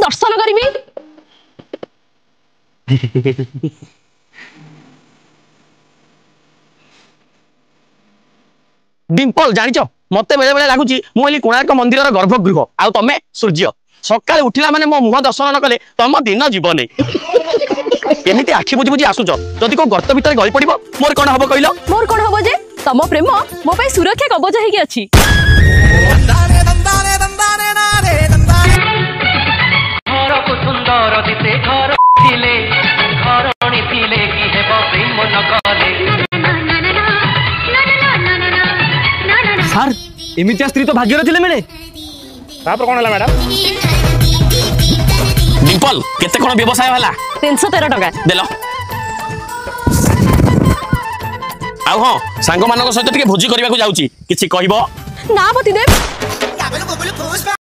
दर्शन करी डिम्पल जानिच मते बेले बेले लागुची मु एली कोणार्क मंदिर गर्भगृह आ तमे सूर्य सकाळे उठिला माने मो मुह दर्शन न कले तम दिन जीवन एमिति आखि बुझी बुझी आसुच जदि को गर्त भीतर गଳି पड़िबो मोर कोन हबो कहिलो मोर कोन हबो जे तम प्रेम मो पई सुरक्षा कवच हेकी अछि घर को सुंदर दिसे घर थिले घरणी थिले की हेबो प्रेम न कले सर एमितिया स्त्री तो भाग्यर थिले मेरे तापर कोन हला मैडम डिम्पल केते कोन व्यवसाय हला 313 टका देलो आउ हां सांग मानक सहित टिके भोजी करबा को जाउची किछि कहबो ना पति देव